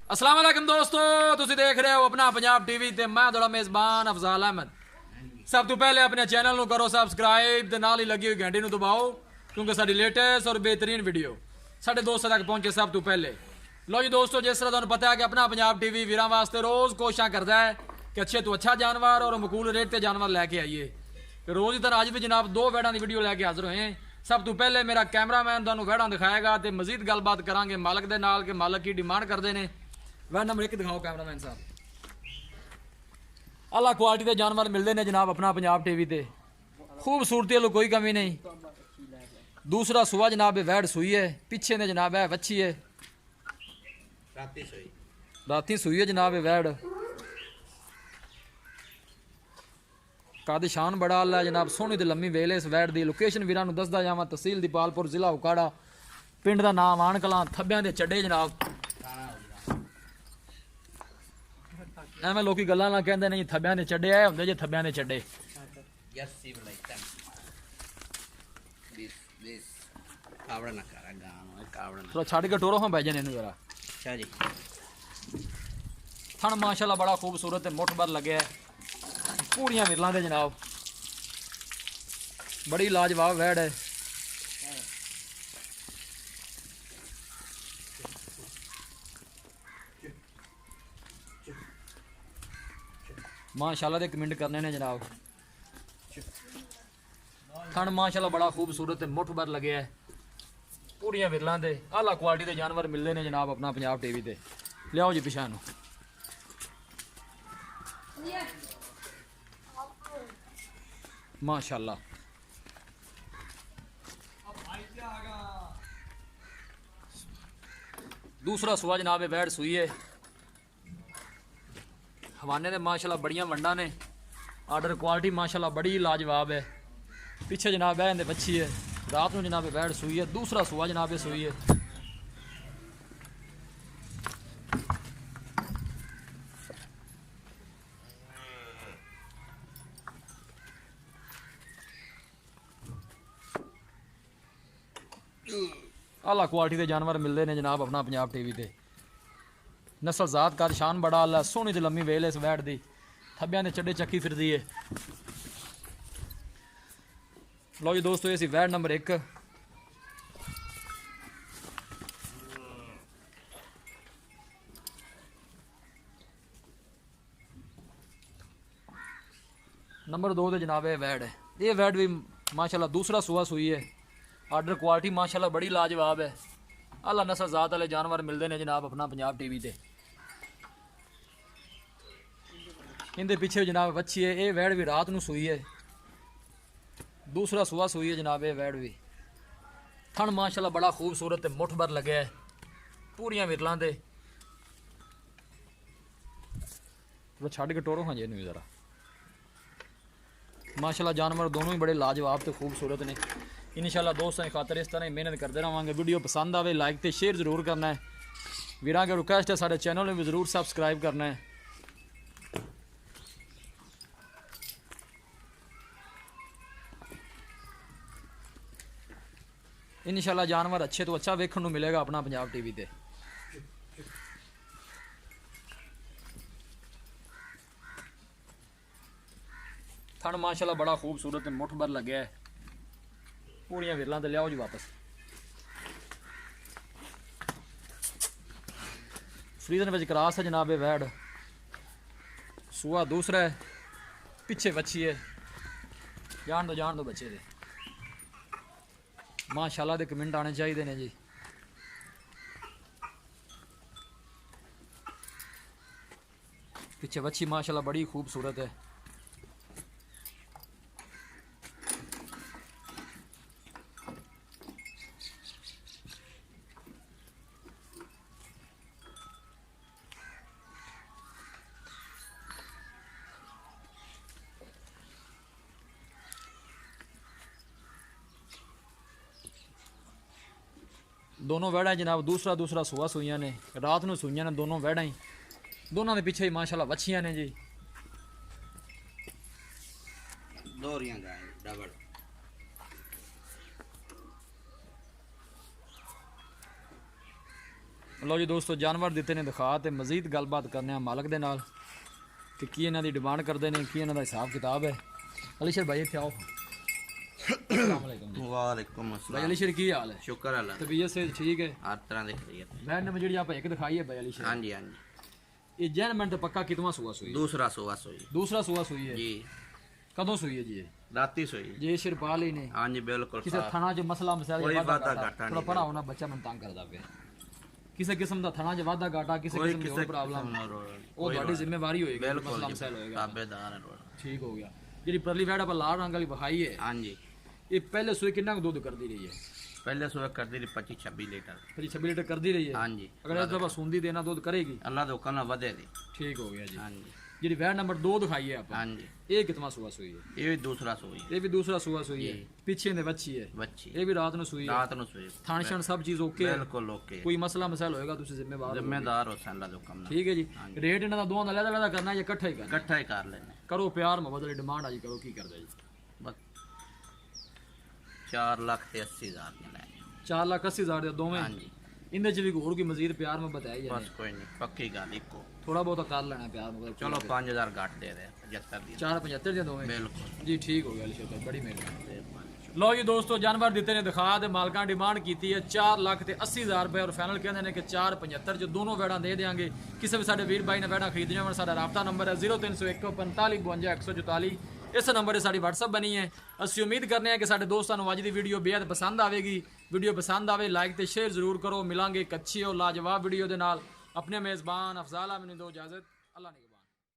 अस्सलाम वालेकुम दोस्तों, तुसी देख रहे हो अपना पंजाब टीवी ते मैं थोड़ा मेज़बान अफजाल अहमद। सब तो पहले अपने चैनल ਨੂੰ करो सबसक्राइब ਤੇ ਨਾਲ ਹੀ ਲੱਗੀ ਹੋਈ ਘੰਟੀ ਨੂੰ ਦਬਾਓ ਕਿਉਂਕਿ ਸਾਡੀ ਲੇਟੈਸਟ ਔਰ ਬਿਹਤਰੀਨ ਵੀਡੀਓ ਸਾਡੇ ਦੋਸਤਾਂ ਤੱਕ ਪਹੁੰਚੇ ਸਭ ਤੋਂ ਪਹਿਲੇ। ਲੋ ਜੀ ਦੋਸਤੋ, ਜਿਸ ਤਰ੍ਹਾਂ ਤੁਹਾਨੂੰ ਪਤਾ ਹੈ ਕਿ ਆਪਣਾ ਪੰਜਾਬ ਟੀਵੀ ਵੀਰਾਂ ਵਾਸਤੇ ਰੋਜ਼ ਕੋਸ਼ਿਸ਼ਾਂ ਕਰਦਾ ਹੈ ਕਿ ਅੱਛੇ ਤੋਂ ਅੱਛਾ ਜਾਨਵਰ ਔਰ ਮਕਬੂਲ ਰੇਟ ਤੇ ਜਾਨਵਰ ਲੈ ਕੇ ਆਈਏ। ਤੇ ਰੋਜ਼ ਦੀ ਤਰ੍ਹਾਂ ਅੱਜ ਵੀ ਜਨਾਬ ਦੋ ਵੈੜਾਂ ਦੀ ਵੀਡੀਓ ਲੈ ਕੇ ਹਾਜ਼ਰ ਹੋਏ ਹਾਂ। ਸਭ ਤੋਂ ਪਹਿਲੇ ਮੇਰਾ ਕੈਮਰਾਮੈਨ ਤੁਹਾਨੂੰ ਵੈੜਾਂ ਦਿਖਾਏਗਾ ਤੇ ਮਜ਼ੀਦ ਗੱਲਬਾਤ ਕਰਾਂਗੇ ਮਾਲਕ ਦੇ ਨਾਲ ਕਿ ਮਾਲਕ ਕੀ ਡਿਮਾਂਡ ਕਰਦੇ ਨੇ। वह नंबर 1 दिखाओ कैमरामैन साहब। अला क्वालिटी के जानवर मिलते हैं जनाब अपना पंजाब टीवी ते, खूबसूरती वालों कोई कमी नहीं। दूसरा सुआ जनाब वैड सूई है, पीछे ने जनाब है वच्छी है, राती सूई है जनाब वैड। काद शान बड़ा आला जनाब, सोहनी ते लम्मी वेल इस वैड की। लोकेशन वीरां नूं दसदा जावां, तहसील दीपालपुर जिला उकाड़ा, पिंड का नाम आन कलां, थब्बियां दे चड्डे जनाब। ਐਵੇਂ ਲੋਕੀ ਗੱਲਾਂ ਨਾਲ ਕਹਿੰਦੇ ਨੇ ਜੀ ਥੱਬਿਆਂ ਦੇ ਚੱਡੇ ਆਏ ਹੁੰਦੇ ਜੇ ਥੱਬਿਆਂ ਦੇ ਚੱਡੇ। ਥੋੜਾ ਛੱਡ ਕੇ ਟੋਰੋ ਹਾਂ ਬੈ ਜਾਣੇ ਇਹਨੂੰ ਜਰਾ। ਅੱਛਾ ਜੀ। ਥਣ ਮਾਸ਼ਾਅੱਲਾ ਬੜਾ ਖੂਬਸੂਰਤ ਤੇ ਮੁੱਠ ਭਰ ਲੱਗਿਆ, ਪੂਰੀਆਂ ਵਿਰਲਾਂ ਦੇ ਜਨਾਬ, ਬੜੀ ਲਾਜਵਾਬ ਵੈੜ ਹੈ। माशाल्लाह दे कमेंट करने ने जनाब। थन माशाल्लाह बड़ा खूबसूरत मुठ भर लगे है, पूरियां विरलां दे आला क्वालिटी के जानवर मिलते हैं जनाब अपना पंजाब टीवी ते। लियाओ जी पिछा नूं। माशाल्लाह दूसरा सुआ जनाब वैड सूई है। हवाने दे माशाल्लाह बड़ियां वंडा ने, आर्डर क्वालिटी माशाल्लाह बड़ी लाजवाब है। पीछे जनाब है इहदे बच्ची है, रात में जनाब वैड सूई है। दूसरा सुआ जनाब सूई है। आला क्वालिटी के जानवर मिलते हैं जनाब अपना पंजाब टीवी ते। नस्ल जात का शान बड़ा आला, सोहनी ते लम्मी वेल इस वैड दी, थब्बियां दे चड्डे चक्की फिरदी है। लो जी दोस्तों, ये सी वैड नंबर 1। नंबर 2 ते जनाब वैड है। ये वैड भी माशाल्लाह दूसरा सुआ सूई है। आर्डर क्वालिटी माशाल्लाह बड़ी लाजवाब है। आला नस्ल जात वाले जानवर मिलते हैं जनाब अपना पंजाब टीवी ते। इनके पीछे जनाब वच्छी है। ये वैड भी रात नूं सूई है। दूसरा सुआ सूई है जनाब ये वैड भी। थन माशाल्लाह बड़ा खूबसूरत मुठ भर लगे है, पूरियां विरलां दे। तो छड़ के टोरो हाँ जी इनू जरा। माशाल्लाह जानवर दोनों ही बड़े लाजवाब तो खूबसूरत ने। इंशाल्लाह दोस्तों की खातर इस तरह ही मेहनत करते रहेंगे। वीडियो पसंद आवे लाइक तो शेयर जरूर करना है। वीरां की रिक्वेस्ट है सारे चैनल में भी जरूर सबसक्राइब करना है। इंशाल्लाह जानवर अच्छे तो अच्छा वेखण नूं मिलेगा अपना पंजाब टीवी ते। थन माशाल्लाह बड़ा खूबसूरत मुठ भर लगे है, पूरियां विरलां ते। लियाओ जी वापस। फ्रीजन विच क्रॉस है जनाब वैड। सुआ दूसरा है, पीछे बच्ची है। जान दो बच्चे दे। माशाल्लाह दे कमेंट आने चाहिए ने जी। पीछे बच्ची माशाल्लाह बड़ी खूबसूरत है। दोनों वैड़ा जनाब दूसरा सुआ सूइयां ने, रात नूं सूइयां ने दोनों वैड़ा ही। दोनों के पीछे ही माशाल्लाह वच्छियां ने जी। डबल ਲਓ ਜੀ ਦੋਸਤੋ ਜਾਨਵਰ ਦਿੱਤੇ ਨੇ ਦਿਖਾ ਤੇ ਮਜ਼ੀਦ ਗੱਲਬਾਤ ਕਰਨੇ ਆ ਮਾਲਕ ਦੇ ਨਾਲ ਕਿ ਕੀ ਇਹਨਾਂ ਦੀ ਡਿਮਾਂਡ ਕਰਦੇ ਨੇ, ਕੀ ਇਹਨਾਂ ਦਾ ਹਿਸਾਬ ਕਿਤਾਬ ਹੈ। ਅਲੀਸ਼ਰ ਭਾਈ ਇੱਥੇ ਆਓ। अस्सलाम वालेकुम जी। वालेकुम भाई अस्सलाम। अलीशर की हाल है? शुक्र अल्लाह दा। तबीयत से ठीक है? हर तरह दी खैरियत है। वैन नंबर जी आप एक दिखाई है भाई अलीशर। हाँ जी हाँ जी। ये जैन मिनट पक्का कितना सुआ सुई? दूसरा सुबह सोई दूसरा सुआ सुई है जी। कदों सुई है जी ये? राती सोई जे शिरपाल ही ने हाँ जी बिल्कुल। किसी थाना जो मसला मसाइल कोई वादा वादा घाटा घाटा थोड़ा नहीं पड़ा होना बच्चा मन तंग करदा पे किसी किस्म ਦਾ ਥਾਣਾ 'ਚ ਵਾਧਾ ਘਾਟਾ ਕਿਸੇ कोई ਕਿਸਮ ਦੀ किसी ਹੋਰ ਪ੍ਰੋਬਲਮ ਉਹ कोई ਤੁਹਾਡੀ ਜ਼ਿੰਮੇਵਾਰੀ ਹੋਏਗੀ बिल्कुल ਮਸਲਾ जी, ਮਸਾਇਲ ਹੋਏਗਾ ताबेदार है रोड। ਠੀਕ ਹੋ ਗਿਆ। ਜਿਹੜੀ ਪਰਲੀ ਵੈੜ ਆਪਾਂ ਲਾਲ ਰੰਗ ਵਾਲੀ ਵਿਖਾਈ ਹੈ हाँ जी। ਇਹ ਪਹਿਲੇ ਸੂਏ ਕਿੰਨਾ ਕੁ ਦੁੱਧ ਕਰਦੀ ਰਹੀ ਹੈ? पहले सुबह कर दी 25-26 लीटर। ਫਿਰ 26 ਲੀਟਰ ਕਰਦੀ ਰਹੀ ਹੈ। हाँ जी। ਅਗਰ ਇਸ ਦਫਾ ਸੁੰਦੀ ਦੇਣਾ ਦੁੱਧ ਕਰੇਗੀ। अल्लाह तो कहना वधे दी। ਠੀਕ ਹੋ ਗਿਆ ਜੀ। हाँ जी ਜਿਹੜੀ ਵੈੜ ਨੰਬਰ 2 ਦਿਖਾਈ ਹੈ ਆਪਾਂ हाँ जी। ਇਹ ਕਿਤਨਾ ਸੂਆ ਸੂਈ ਹੈ? ये भी दूसरा सोई ਇਹ ਵੀ ਦੂਸਰਾ ਸੂਆ ਸੂਈ ਹੈ। ਪਿੱਛੇ ਦੇ ਬੱਚੀ ਹੈ। बच्ची ਇਹ ਵੀ ਰਾਤ ਨੂੰ ਸੂਈ ਹੈ। रात ਨੂੰ सोई। ਥਾਣ ਛਣ ਸਭ ਚੀਜ਼ ਓਕੇ ਹੈ। बिल्कुल ओके। ਕੋਈ ਮਸਲਾ ਮਸਾਇਲ ਹੋਏਗਾ ਤੁਸੀਂ ਜ਼ਿੰਮੇਵਾਰ ਹੋ। जिम्मेदार हो अल्लाह तो कहना। ਠੀਕ ਹੈ ਜੀ। ਰੇਟ ਇਹਨਾਂ ਦਾ ਦੋਵਾਂ ਦਾ ਅਲੱਗ ਅਲੱਗ ਕਰਨਾ ਜਾਂ ਇਕੱਠਾ ਹੀ ਕਰਨਾ? इकट्ठा ही कर लेने। ਕਰੋ ਪਿਆਰ ਮੁਹੱਬਤ ਵਾਲੀ ਡਿਮਾਂਡ ਆ ਜੀ ਕਰੋ ਕੀ ਕਰਦੇ ਜੀ? बस 4,80,000 ने ले। 4,80,000 ਦੇ ਦੋਵੇਂ। हाँ जी। ਇਹਦੇ ਚ ਵੀ ਹੋਰ ਕੋਈ ਮਜ਼ੀਦ ਪਿਆਰ ਮੁਹੱਬਤ ਹੈ ਜਾਂ बस कोई नहीं पक्की गल इको। ਥੋੜਾ ਬਹੁਤਾ ਕਰ ਲੈਣਾ ਪਿਆਰ ਮੁਹੱਬਤ? चलो 5,000 घट दे रहे 75 दी। 4,75 ਦੇ ਦੋਵੇਂ। बिल्कुल। ਜੀ ਠੀਕ ਹੋ ਗਿਆ ਅਲੀ ਸ਼ਰਕਤ ਬੜੀ ਮਿਹਰਬਾਨੀ। ਲਓ ਜੀ ਦੋਸਤੋ ਜਾਨਵਰ ਦਿੱਤੇ ਨੇ ਦਿਖਾ ਤੇ ਮਾਲਕਾਂ ਡਿਮਾਂਡ ਕੀਤੀ ਹੈ 4,80,000 ਰੁਪਏ ਔਰ ਫਾਈਨਲ ਕਹਿੰਦੇ ਨੇ ਕਿ 4,75 ਚ ਦੋਨੋਂ ਵੈੜਾਂ ਦੇ ਦੇਾਂਗੇ। ਕਿਸੇ ਵੀ ਸਾਡੇ ਵੀਰ ਬਾਈ ਨੇ ਵੈੜਾਂ ਖਰੀਦਣੀਆਂ ਹੋਣ ਸਾਡਾ ਰਾਬਤਾ ਨੰਬਰ ਹੈ 0301 45 52 144। ਇਸ ਨੰਬਰ 'ਤੇ ਸਾਡੀ WhatsApp ਬਣੀ ਹੈ। ਅਸੀਂ ਉਮੀਦ ਕਰਨੇ ਹਾਂ ਕਿ ਸਾਡੇ ਦੋਸਤਾਂ ਨੂੰ ਅੱਜ ਦੀ ਵੀਡੀਓ ਬੇहद ਪਸੰਦ ਆਵੇਗੀ। ਵੀਡੀਓ ਪਸੰਦ ਆਵੇ ਲਾਈਕ ਤੇ ਸ਼ੇਅਰ ਜ਼ਰੂਰ ਕਰੋ। ਮਿਲਾਂਗੇ ਇੱਕ ਅੱਛੀ ਔਰ ਲਾਜਵਾਬ ਵੀਡੀਓ ਦੇ ਨਾਲ। ਆਪਣੇ ਮੇਜ਼ਬਾਨ ਅਫਜ਼ਾਲ ਆਮਿਨ ਨੂੰ ਦਿਓ ਇਜਾਜ਼ਤ। ਅੱਲਾ ਨੇ